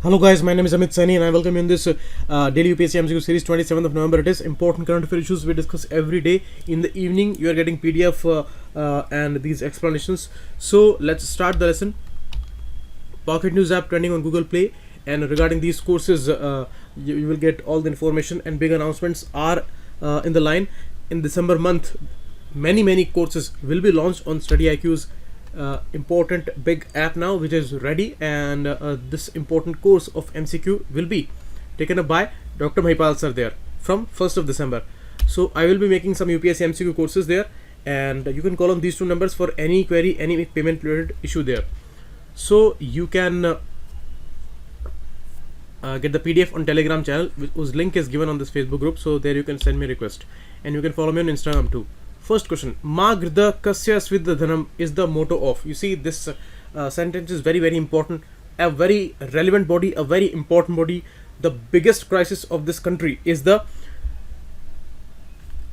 Hello guys, my name is Amit Sani and I welcome you in this daily UPSC MCQ series 27th of November. It is important current affair issues we discuss every day. In the evening you are getting PDF and these explanations. So let's start the lesson. Pocket News app trending on Google Play, and regarding these courses you will get all the information, and big announcements are in the line. In December month many courses will be launched on StudyIQ's important big app now, which is ready, and this important course of MCQ will be taken up by Dr. Mahipal sir there from 1st of December. So I will be making some UPSC MCQ courses there, and you can call on these two numbers for any query, any payment related issue there. So you can get the PDF on Telegram channel, whose link is given on this Facebook group. So there you can send me a request, and you can follow me on Instagram too. First question: Ma Grida Kasya Svidhanam is the motto of. You see, this sentence is very important. A very relevant body, a very important body. The biggest crisis of this country is the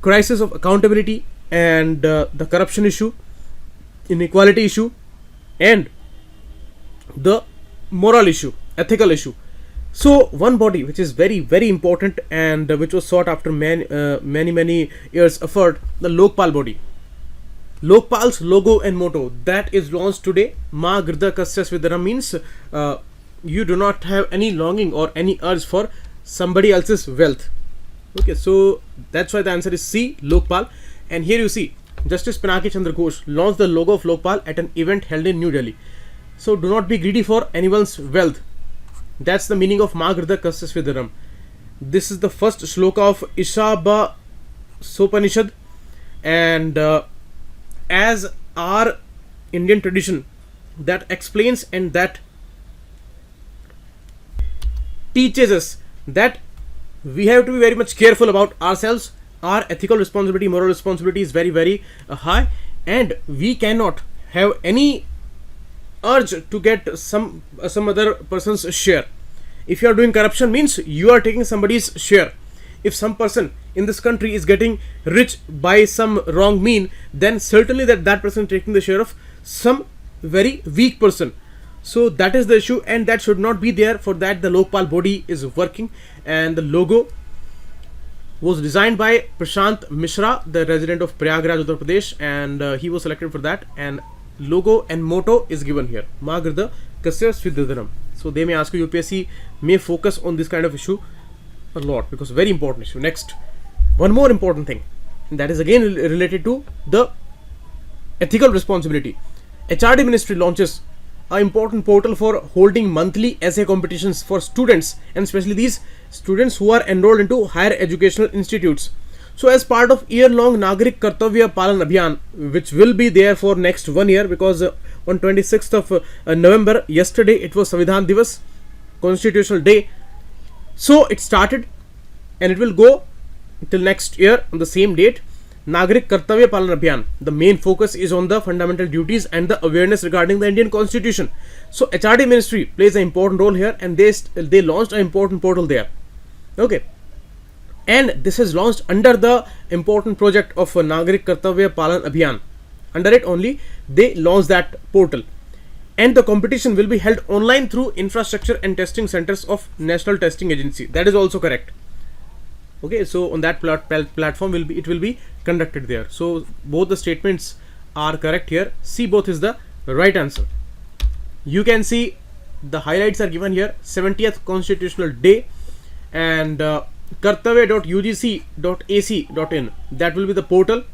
crisis of accountability and the corruption issue, inequality issue, and the moral issue, ethical issue. So one body which is very important and which was sought after many years effort, the Lokpal body. Lokpal's logo and motto that is launched today. Ma Grida Kasya Svidhanam means you do not have any longing or any urge for somebody else's wealth. Okay, so that's why the answer is C, Lokpal. And here you see Justice Pinaki Chandra Ghosh launched the logo of Lokpal at an event held in New Delhi. So do not be greedy for anyone's wealth. That's the meaning of Ma Grida Kasya Svidhanam. This is the first shloka of Ishaba Sopanishad, and as our Indian tradition that explains and that teaches us that we have to be very much careful about ourselves. Our ethical responsibility, moral responsibility is very high, and we cannot have any urge to get some other person's share. If you are doing corruption, means you are taking somebody's share. If some person in this country is getting rich by some wrong mean, then certainly that person is taking the share of some very weak person. So that is the issue, and that should not be there. For that, the Lokpal body is working, and the logo was designed by Prashant Mishra, the resident of Prayagraj, Uttar Pradesh, and he was selected for that. And logo and motto is given here: Ma Grida Kasya Svidhanam. So they may ask you, UPSC may focus on this kind of issue a lot because very important issue. Next, one more important thing, and that is again related to the ethical responsibility. HRD Ministry launches an important portal for holding monthly essay competitions for students, and especially these students who are enrolled into higher educational institutes. So as part of year-long Nagrik Kartavya Palan Abhiyan, which will be there for next 1 year, because on 26th of November, yesterday, it was Samvidhan Divas, Constitutional Day. So it started, and it will go till next year on the same date. Nagrik Kartavya Palan Abhiyan. The main focus is on the fundamental duties and the awareness regarding the Indian Constitution. So HRD Ministry plays an important role here, and they launched an important portal there. Okay. And this is launched under the important project of Nagrik Kartavya Palan Abhiyan. Under it only they launched that portal, and the competition will be held online through infrastructure and testing centers of National Testing Agency. That is also correct. Okay, so on that platform it will be conducted there. So both the statements are correct here. C, both is the right answer. You can see the highlights are given here: 70th Constitutional Day, and kartavya.ugc.ac.in. that will be the portal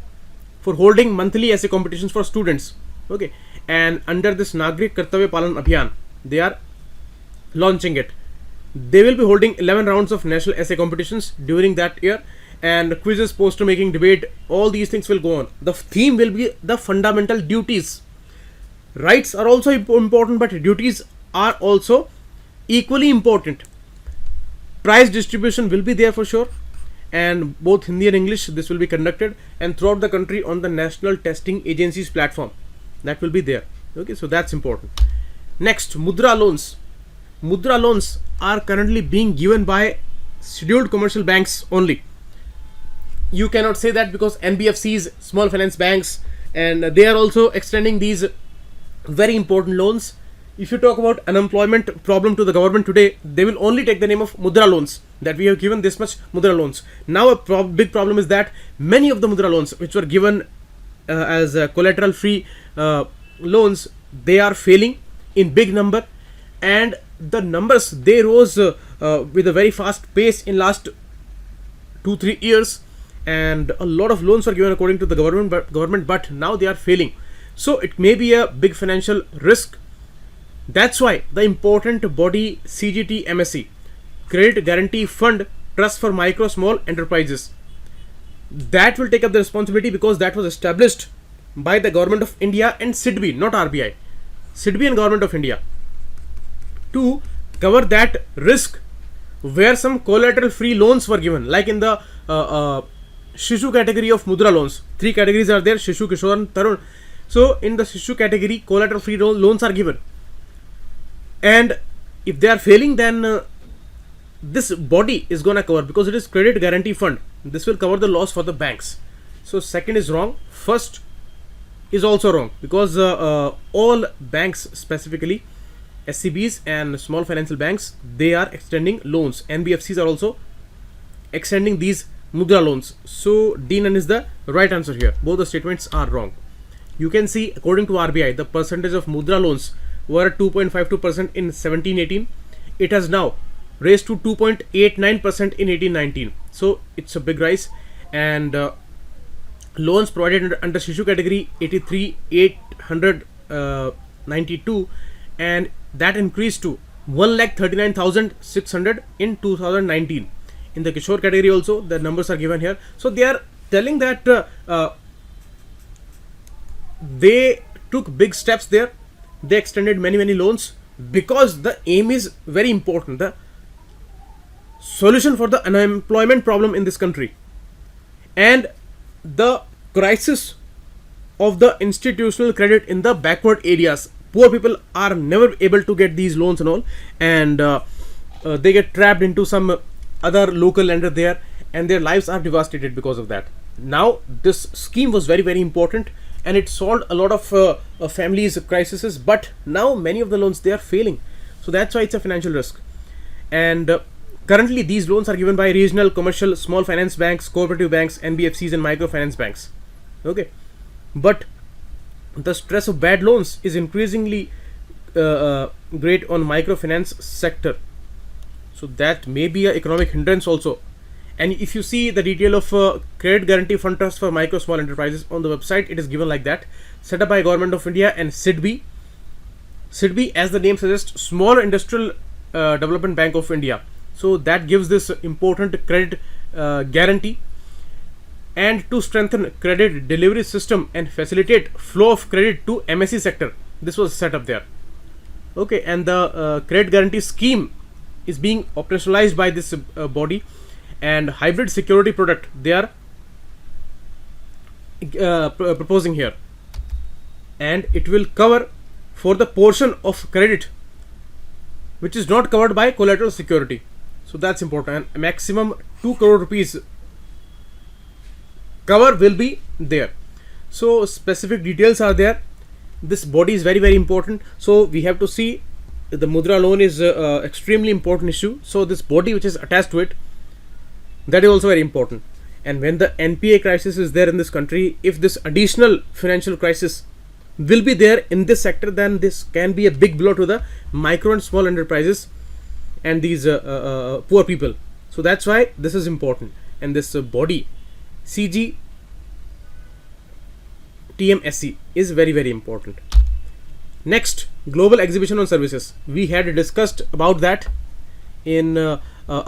for holding monthly essay competitions for students. Okay, and under this Nagrik Kartavya Palan Abhiyan, they are launching it. They will be holding 11 rounds of national essay competitions during that year, and quizzes, poster making, debate, all these things will go on. The theme will be the fundamental duties. Rights are also important, but duties are also equally important. Prize distribution will be there for sure, and both Hindi and English this will be conducted, and throughout the country on the National Testing Agency's platform, that will be there. Okay, so that's important. Next, Mudra loans. Mudra loans are currently being given by scheduled commercial banks only. You cannot say that, because NBFCs, small finance banks, and they are also extending these very important loans if you talk about unemployment problem to the government today, they will only take the name of Mudra loans, that we have given this much Mudra loans. Now a big problem is that many of the Mudra loans which were given as collateral free loans, they are failing in big number, and the numbers, they rose with a very fast pace in last 2-3 years, and a lot of loans were given according to the government, but now they are failing. So it may be a big financial risk. That's why the important body CGT MSC, Credit Guarantee Fund Trust for Micro Small Enterprises, that will take up the responsibility, because that was established by the Government of India and SIDBI, not RBI. SIDBI and Government of India, to cover that risk where some collateral free loans were given, like in the Shishu category of Mudra loans. 3 categories are there: Shishu, Kishore and Tarun. So in the Shishu category, collateral free loans are given, and if they are failing, then this body is gonna cover, because it is Credit Guarantee Fund. This will cover the loss for the banks. So second is wrong. First is also wrong, because all banks, specifically SCBs and small financial banks, they are extending loans. NBFCs are also extending these Mudra loans. So D9 is the right answer here. Both the statements are wrong. You can see, according to RBI, the percentage of Mudra loans were 2.52% in 17-18. It has now raised to 2.89% in 18-19. So it's a big rise. And loans provided under Shishu category 83,892, and that increased to 1,39,600 in 2019. In the Kishore category also, the numbers are given here. So they are telling that they took big steps there. They extended many loans, because the aim is very important. The solution for the unemployment problem in this country and the crisis of the institutional credit in the backward areas. Poor people are never able to get these loans and all, and they get trapped into some other local lender there, and their lives are devastated because of that. Now this scheme was very important, and it solved a lot of families' crises, but now many of the loans, they are failing. So that's why it's a financial risk. And currently these loans are given by regional, commercial, small finance banks, cooperative banks, NBFCs and microfinance banks. Okay, but the stress of bad loans is increasingly great on microfinance sector. So that may be an economic hindrance also. And if you see the detail of Credit Guarantee Fund Trust for Micro Small Enterprises on the website, it is given like that: set up by Government of India and SIDBI. SIDBI, as the name suggests, Small Industrial Development Bank of India. So that gives this important credit guarantee, and to strengthen credit delivery system and facilitate flow of credit to MSE sector. This was set up there. Okay, and the credit guarantee scheme is being operationalized by this body, and hybrid security product they are proposing here, and it will cover for the portion of credit which is not covered by collateral security. So that's important, and maximum 2 crore rupees cover will be there. So specific details are there. This body is very important. So we have to see, the Mudra loan is extremely important issue. So this body which is attached to it, that is also very important. And when the NPA crisis is there in this country, if this additional financial crisis will be there in this sector, then this can be a big blow to the micro and small enterprises and these poor people. So that's why this is important, and this body CGTMSC is very important. Next, Global Exhibition on Services. We had discussed about that in a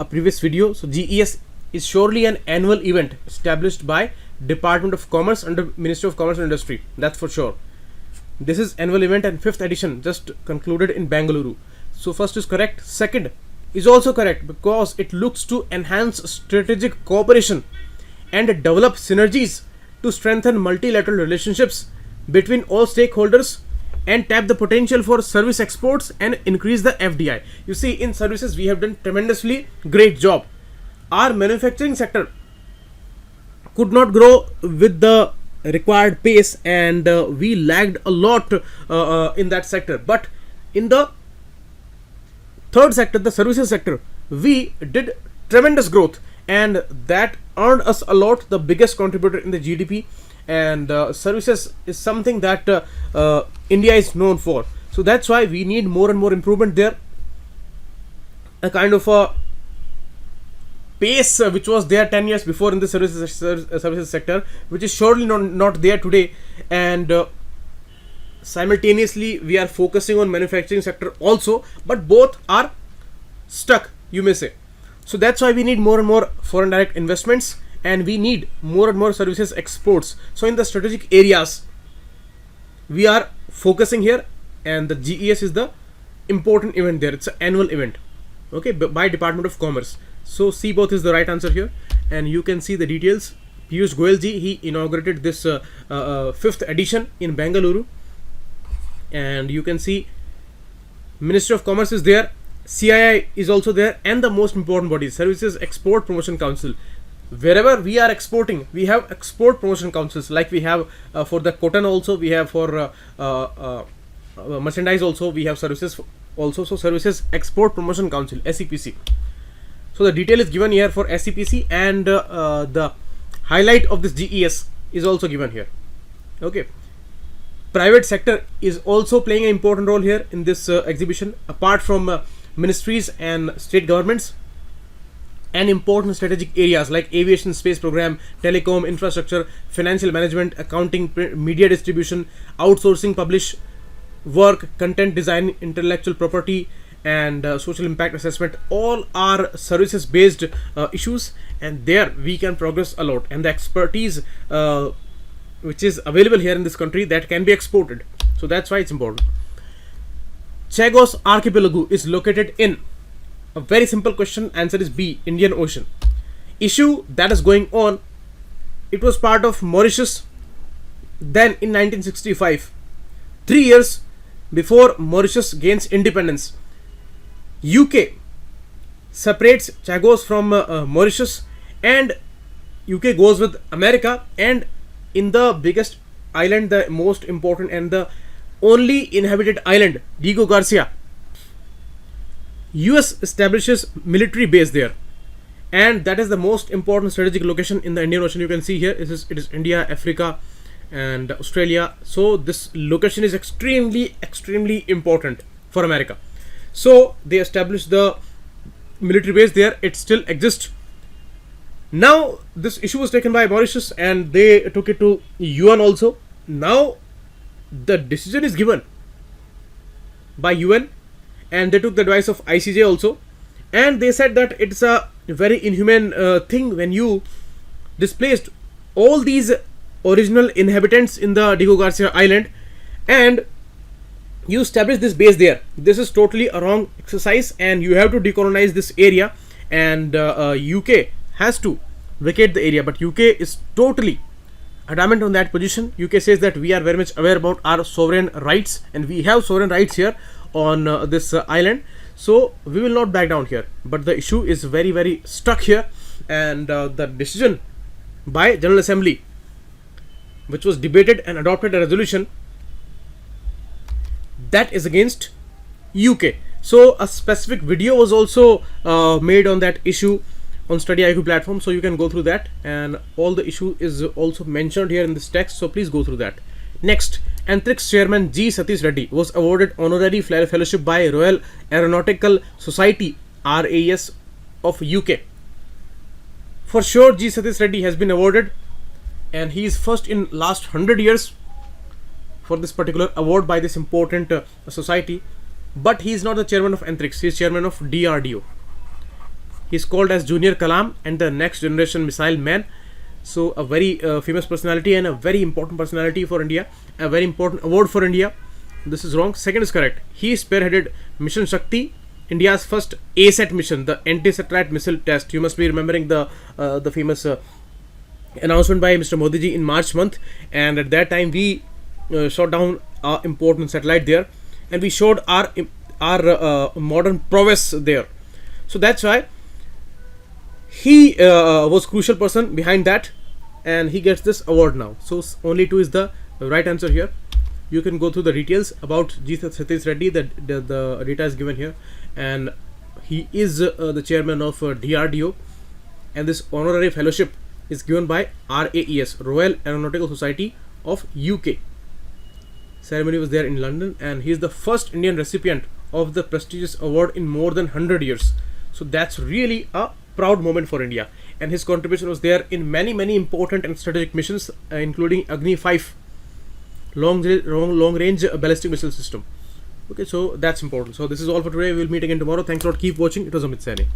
previous video. So GES is surely an annual event established by Department of Commerce under Ministry of Commerce and Industry. That's for sure. This is annual event, and 5th edition just concluded in Bengaluru. So first is correct. Second is also correct, because it looks to enhance strategic cooperation and develop synergies to strengthen multilateral relationships between all stakeholders and tap the potential for service exports and increase the FDI. You see, in services we have done tremendously great job. Our manufacturing sector could not grow with the required pace, and we lagged a lot in that sector. But in the third sector, the services sector, we did tremendous growth, and that earned us a lot, the biggest contributor in the GDP. And services is something that India is known for. So that's why we need more and more improvement there. A kind of a pace which was there 10 years before in the services sector, which is surely not there today. And simultaneously we are focusing on manufacturing sector also, but both are stuck, you may say. So that's why we need more and more foreign direct investments, and we need more and more services exports. So in the strategic areas we are focusing here, and the GES is the important event there. It's an annual event, okay, by Department of Commerce. So C both is the right answer here, and you can see the details. Piyush Goyal ji, he inaugurated this 5th edition in Bengaluru, and you can see Ministry of Commerce is there, CII is also there, and the most important body, Services Export Promotion Council. Wherever we are exporting, we have export promotion councils, like we have for the cotton also, we have for merchandise also, we have services also. So Services Export Promotion Council, SEPC. So the detail is given here for SEPC, and the highlight of this GES is also given here. Okay, private sector is also playing an important role here in this exhibition, apart from ministries and state governments, and important strategic areas like aviation space program, telecom, infrastructure, financial management, accounting, media distribution, outsourcing, publish work, content design, intellectual property, and social impact assessment. All are services based issues, and there we can progress a lot, and the expertise which is available here in this country, that can be exported. So that's why it's important. Chagos Archipelago is located in, a very simple question, answer is B, Indian Ocean. Issue that is going on, it was part of Mauritius then in 1965, 3 years before Mauritius gains independence. UK separates Chagos from Mauritius, and UK goes with America, and in the biggest island, the most important and the only inhabited island, Diego Garcia, US establishes military base there, and that is the most important strategic location in the Indian Ocean. You can see here it is India, Africa, and Australia. So this location is extremely important for America. So they established the military base there. It still exists. Now this issue was taken by Mauritius, and they took it to UN also. Now the decision is given by UN, and they took the advice of ICJ also, and they said that it's a very inhumane thing when you displaced all these original inhabitants in the Diego Garcia Island and you establish this base there. This is totally a wrong exercise, and you have to decolonize this area, and UK has to vacate the area, but UK is totally adamant on that position. UK says that we are very much aware about our sovereign rights, and we have sovereign rights here on this island, so we will not back down here. But the issue is very stuck here, and the decision by General Assembly, which was debated and adopted a resolution, that is against UK. So a specific video was also made on that issue on StudyIQ platform, so you can go through that, and all the issue is also mentioned here in this text, so please go through that. Next, Antrix Chairman G. Satish Reddy was awarded honorary fellowship by Royal Aeronautical Society RAS of UK. For sure, G. Satish Reddy has been awarded, and he is first in last 100 years for this particular award by this important society. But he is not the chairman of Antrix, he is chairman of DRDO. He is called as Junior Kalam and the next generation missile man. So a very famous personality and a very important personality for India, a very important award for India. This is wrong. Second is correct. He spearheaded Mission Shakti, India's first ASAT mission, the anti-satellite missile test. You must be remembering the famous announcement by Mr. Modi ji in March month, and at that time we shot down our important satellite there, and we showed our modern prowess there. So that's why he was crucial person behind that, and he gets this award now. So only 2 is the right answer here. You can go through the details about G. Satish Reddy. The data is given here, and he is the chairman of DRDO, and this honorary fellowship is given by RAES, Royal Aeronautical Society of UK. Ceremony was there in London, and he is the first Indian recipient of the prestigious award in more than 100 years. So that's really a proud moment for India, and his contribution was there in many important and strategic missions, including Agni 5 long range ballistic missile system. Okay, so that's important. So this is all for today. We'll meet again tomorrow. Thanks a lot. Keep watching. It was Amit Saini.